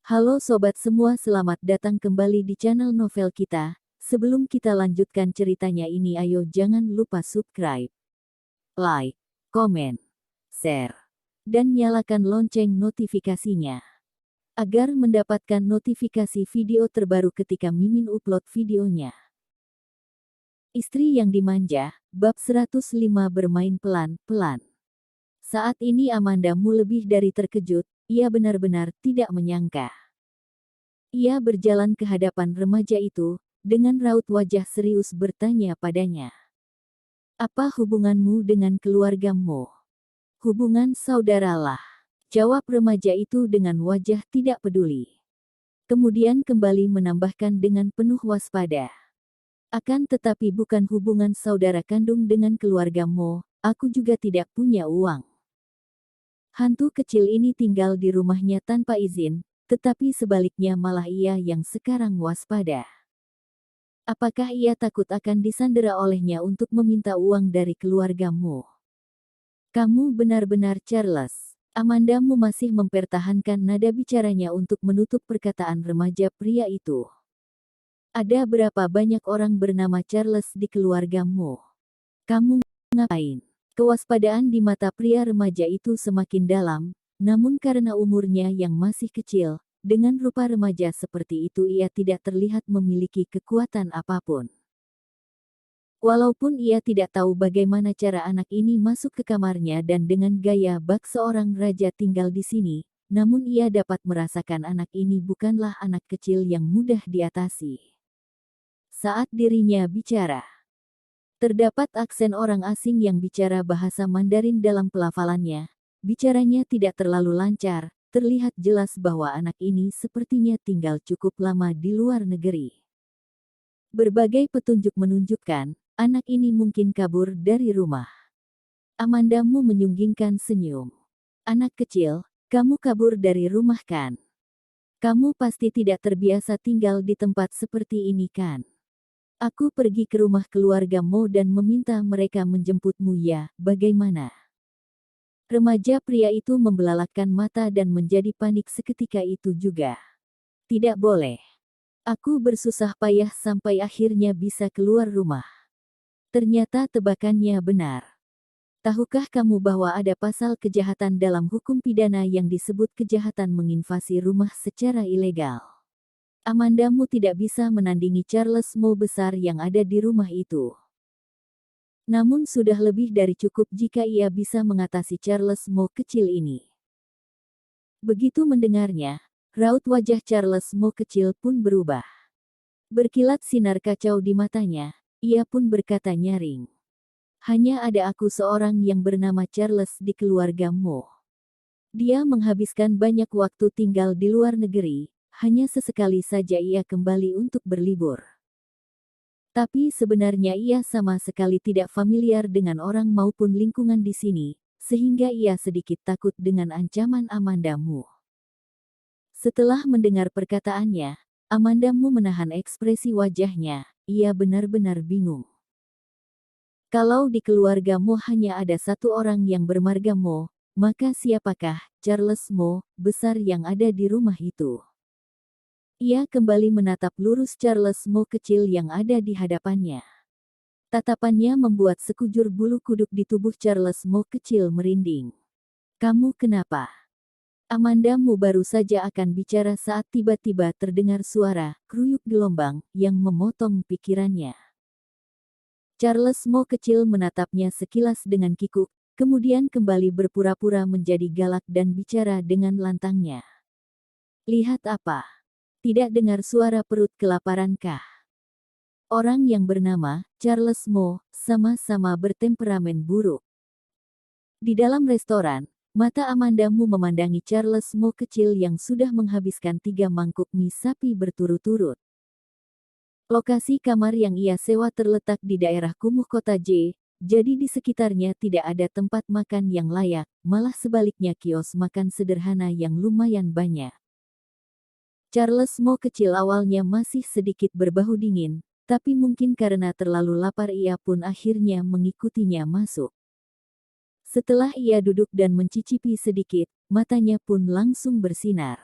Halo sobat semua, selamat datang kembali di channel novel kita. Sebelum kita lanjutkan ceritanya ini, ayo jangan lupa subscribe, like, komen, share, dan nyalakan lonceng notifikasinya agar mendapatkan notifikasi video terbaru ketika Mimin upload videonya. Istri yang dimanja, bab 105 bermain pelan-pelan. Saat ini Amandamu lebih dari terkejut, ia benar-benar tidak menyangka. Ia berjalan ke hadapan remaja itu, dengan raut wajah serius bertanya padanya. Apa hubunganmu dengan keluargamu? Hubungan saudaralah, jawab remaja itu dengan wajah tidak peduli. Kemudian kembali menambahkan dengan penuh waspada. Akan tetapi bukan hubungan saudara kandung dengan keluargamu, aku juga tidak punya uang. Hantu kecil ini tinggal di rumahnya tanpa izin, tetapi sebaliknya malah ia yang sekarang waspada. Apakah ia takut akan disandera olehnya untuk meminta uang dari keluargamu? Kamu benar-benar Charles. Amandamu masih mempertahankan nada bicaranya untuk menutup perkataan remaja pria itu. Ada berapa banyak orang bernama Charles di keluargamu? Kamu ngapain? Kewaspadaan di mata pria remaja itu semakin dalam, namun karena umurnya yang masih kecil, dengan rupa remaja seperti itu ia tidak terlihat memiliki kekuatan apapun. Walaupun ia tidak tahu bagaimana cara anak ini masuk ke kamarnya dan dengan gaya bak seorang raja tinggal di sini, namun ia dapat merasakan anak ini bukanlah anak kecil yang mudah diatasi. Saat dirinya bicara, terdapat aksen orang asing yang bicara bahasa Mandarin dalam pelafalannya. Bicaranya tidak terlalu lancar, terlihat jelas bahwa anak ini sepertinya tinggal cukup lama di luar negeri. Berbagai petunjuk menunjukkan, anak ini mungkin kabur dari rumah. Amandamu menyunggingkan senyum. Anak kecil, kamu kabur dari rumah kan? Kamu pasti tidak terbiasa tinggal di tempat seperti ini kan? Aku pergi ke rumah keluargamu dan meminta mereka menjemputmu ya, bagaimana? Remaja pria itu membelalakkan mata dan menjadi panik seketika itu juga. Tidak boleh. Aku bersusah payah sampai akhirnya bisa keluar rumah. Ternyata tebakannya benar. Tahukah kamu bahwa ada pasal kejahatan dalam hukum pidana yang disebut kejahatan menginvasi rumah secara ilegal? Amandamu tidak bisa menandingi Charles Mo besar yang ada di rumah itu. Namun sudah lebih dari cukup jika ia bisa mengatasi Charles Mo kecil ini. Begitu mendengarnya, raut wajah Charles Mo kecil pun berubah. Berkilat sinar kacau di matanya, ia pun berkata nyaring. Hanya ada aku seorang yang bernama Charles di keluargamu. Dia menghabiskan banyak waktu tinggal di luar negeri. Hanya sesekali saja ia kembali untuk berlibur. Tapi sebenarnya ia sama sekali tidak familiar dengan orang maupun lingkungan di sini, sehingga ia sedikit takut dengan ancaman Amandamu. Setelah mendengar perkataannya, Amandamu menahan ekspresi wajahnya, ia benar-benar bingung. Kalau di keluargamu hanya ada satu orang yang bermarga Mo, maka siapakah Charles Mo besar yang ada di rumah itu? Ia kembali menatap lurus Charles Mo kecil yang ada di hadapannya. Tatapannya membuat sekujur bulu kuduk di tubuh Charles Mo kecil merinding. Kamu kenapa? Amandamu baru saja akan bicara saat tiba-tiba terdengar suara kruyuk gelombang yang memotong pikirannya. Charles Mo kecil menatapnya sekilas dengan kikuk, kemudian kembali berpura-pura menjadi galak dan bicara dengan lantangnya. Lihat apa? Tidak dengar suara perut kelaparankah? Orang yang bernama Charles Mo sama-sama bertemperamen buruk. Di dalam restoran, mata Amandamu memandangi Charles Mo kecil yang sudah menghabiskan 3 mangkuk mie sapi berturut-turut. Lokasi kamar yang ia sewa terletak di daerah kumuh kota J, jadi di sekitarnya tidak ada tempat makan yang layak, malah sebaliknya kios makan sederhana yang lumayan banyak. Charles Mo kecil awalnya masih sedikit berbau dingin, tapi mungkin karena terlalu lapar ia pun akhirnya mengikutinya masuk. Setelah ia duduk dan mencicipi sedikit, matanya pun langsung bersinar.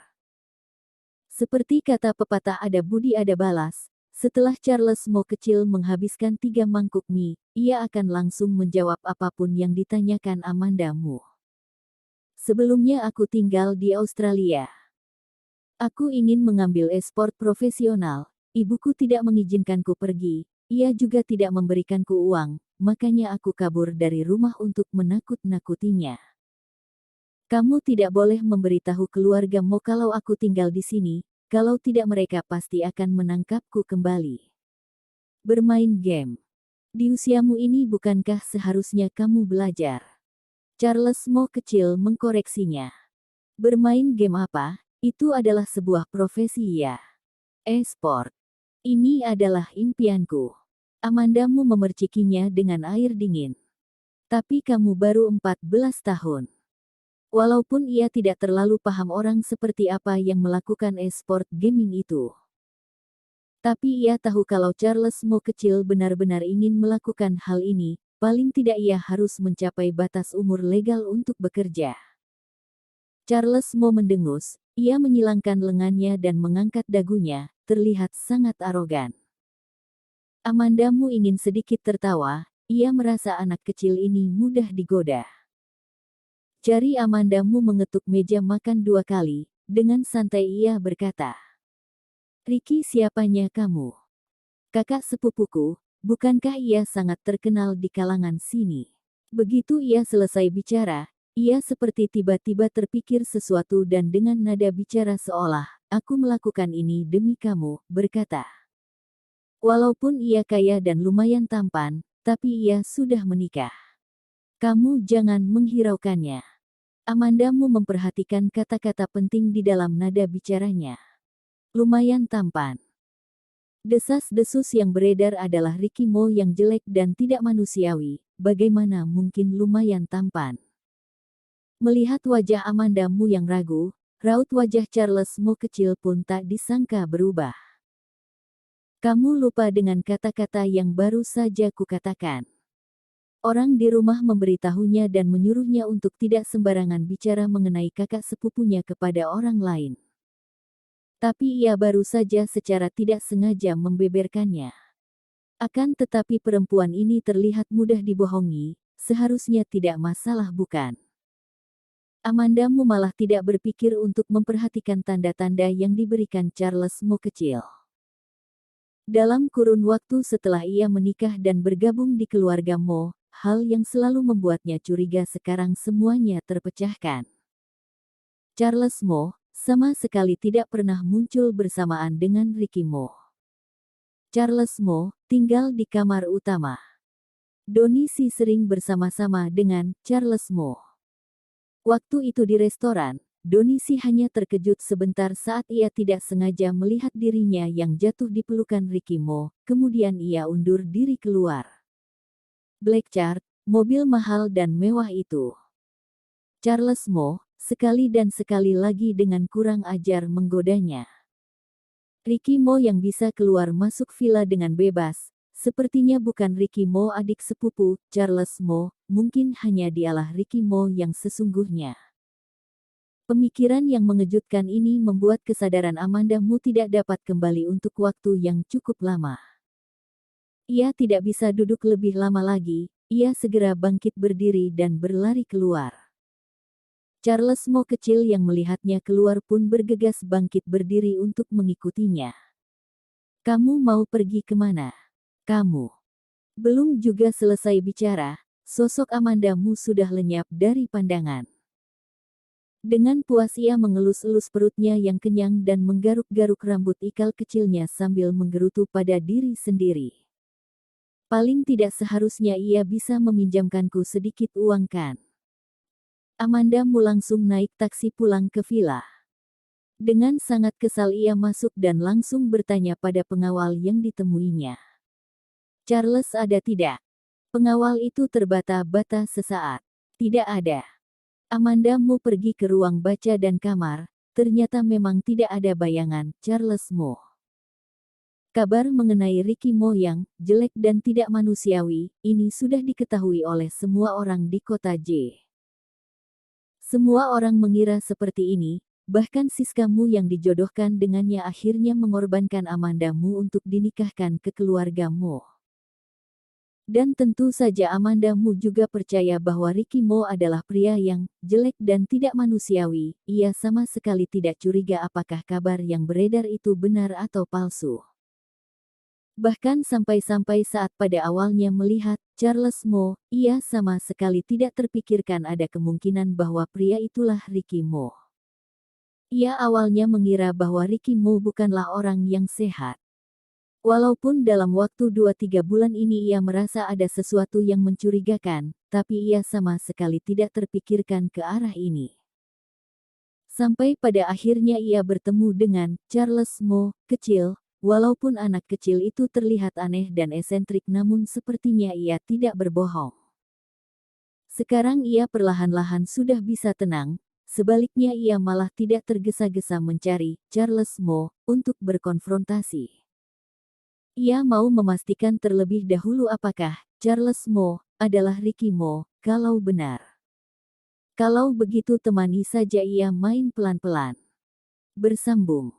Seperti kata pepatah ada budi ada balas, setelah Charles Mo kecil menghabiskan 3 mangkuk mie, ia akan langsung menjawab apapun yang ditanyakan Amanda Mu. Sebelumnya aku tinggal di Australia. Aku ingin mengambil e-sport profesional. Ibuku tidak mengizinkanku pergi. Ia juga tidak memberikanku uang, makanya aku kabur dari rumah untuk menakut-nakutinya. Kamu tidak boleh memberitahu keluargamu kalau aku tinggal di sini, kalau tidak mereka pasti akan menangkapku kembali. Bermain game. Di usiamu ini bukankah seharusnya kamu belajar? Charles Mo kecil mengkoreksinya. Bermain game apa? Itu adalah sebuah profesi ya. E-sport. Ini adalah impianku. Amandamu memercikinya dengan air dingin. Tapi kamu baru 14 tahun. Walaupun ia tidak terlalu paham orang seperti apa yang melakukan e-sport gaming itu. Tapi ia tahu kalau Charles Mo kecil benar-benar ingin melakukan hal ini, paling tidak ia harus mencapai batas umur legal untuk bekerja. Charles Mo mendengus, ia menyilangkan lengannya dan mengangkat dagunya, terlihat sangat arogan. Amandamu ingin sedikit tertawa, ia merasa anak kecil ini mudah digoda. Jari Amandamu mengetuk meja makan 2 kali, dengan santai ia berkata. Ricky siapanya kamu? Kakak sepupuku, bukankah ia sangat terkenal di kalangan sini? Begitu ia selesai bicara, ia seperti tiba-tiba terpikir sesuatu dan dengan nada bicara seolah, aku melakukan ini demi kamu, berkata. Walaupun ia kaya dan lumayan tampan, tapi ia sudah menikah. Kamu jangan menghiraukannya. Amandamu memperhatikan kata-kata penting di dalam nada bicaranya. Lumayan tampan. Desas-desus yang beredar adalah Ricky Mo yang jelek dan tidak manusiawi, bagaimana mungkin lumayan tampan. Melihat wajah Amandamu yang ragu, raut wajah Charles Mo kecil pun tak disangka berubah. Kamu lupa dengan kata-kata yang baru saja kukatakan. Orang di rumah memberitahunya dan menyuruhnya untuk tidak sembarangan bicara mengenai kakak sepupunya kepada orang lain. Tapi ia baru saja secara tidak sengaja membeberkannya. Akan tetapi perempuan ini terlihat mudah dibohongi, seharusnya tidak masalah bukan? Amandamu malah tidak berpikir untuk memperhatikan tanda-tanda yang diberikan Charles Mo kecil. Dalam kurun waktu setelah ia menikah dan bergabung di keluarga Mo, hal yang selalu membuatnya curiga sekarang semuanya terpecahkan. Charles Mo sama sekali tidak pernah muncul bersamaan dengan Ricky Mo. Charles Mo tinggal di kamar utama. Donnie sering bersama-sama dengan Charles Mo. Waktu itu di restoran, Donnie hanya terkejut sebentar saat ia tidak sengaja melihat dirinya yang jatuh di pelukan Ricky Mo, kemudian ia undur diri keluar. Black Chart, mobil mahal dan mewah itu. Charles Mo, sekali dan sekali lagi dengan kurang ajar menggodanya. Ricky Mo yang bisa keluar masuk villa dengan bebas, sepertinya bukan Ricky Mo adik sepupu, Charles Mo, mungkin hanya dialah Ricky Mo yang sesungguhnya. Pemikiran yang mengejutkan ini membuat kesadaran Amandamu tidak dapat kembali untuk waktu yang cukup lama. Ia tidak bisa duduk lebih lama lagi, ia segera bangkit berdiri dan berlari keluar. Charles Mo kecil yang melihatnya keluar pun bergegas bangkit berdiri untuk mengikutinya. Kamu mau pergi kemana? Kamu. Belum juga selesai bicara, sosok Amandamu sudah lenyap dari pandangan. Dengan puas ia mengelus-elus perutnya yang kenyang dan menggaruk-garuk rambut ikal kecilnya sambil menggerutu pada diri sendiri. Paling tidak seharusnya ia bisa meminjamkanku sedikit uang kan? Amandamu langsung naik taksi pulang ke villa. Dengan sangat kesal ia masuk dan langsung bertanya pada pengawal yang ditemuinya. Charles ada tidak? Pengawal itu terbata-bata sesaat. Tidak ada. Amandamu pergi ke ruang baca dan kamar, ternyata memang tidak ada bayangan Charles Mo. Kabar mengenai Ricky Mo yang jelek dan tidak manusiawi, ini sudah diketahui oleh semua orang di kota J. Semua orang mengira seperti ini, Bahkan Siskamu yang dijodohkan dengannya akhirnya mengorbankan Amandamu untuk dinikahkan ke keluargamu. Dan tentu saja Amandamu juga percaya bahwa Ricky Mo adalah pria yang jelek dan tidak manusiawi. Ia sama sekali tidak curiga apakah kabar yang beredar itu benar atau palsu. Bahkan sampai-sampai saat pada awalnya melihat Charles Mo, ia sama sekali tidak terpikirkan ada kemungkinan bahwa pria itulah Ricky Mo. Ia awalnya mengira bahwa Ricky Mo bukanlah orang yang sehat. Walaupun dalam waktu 2-3 bulan ini ia merasa ada sesuatu yang mencurigakan, tapi ia sama sekali tidak terpikirkan ke arah ini. Sampai pada akhirnya ia bertemu dengan Charles Mo, kecil, walaupun anak kecil itu terlihat aneh dan esentrik namun sepertinya ia tidak berbohong. Sekarang ia perlahan-lahan sudah bisa tenang, sebaliknya ia malah tidak tergesa-gesa mencari Charles Mo untuk berkonfrontasi. Ia mau memastikan terlebih dahulu apakah Charles Mo adalah Ricky Mo, kalau benar. Kalau begitu temani saja ia main pelan-pelan. Bersambung.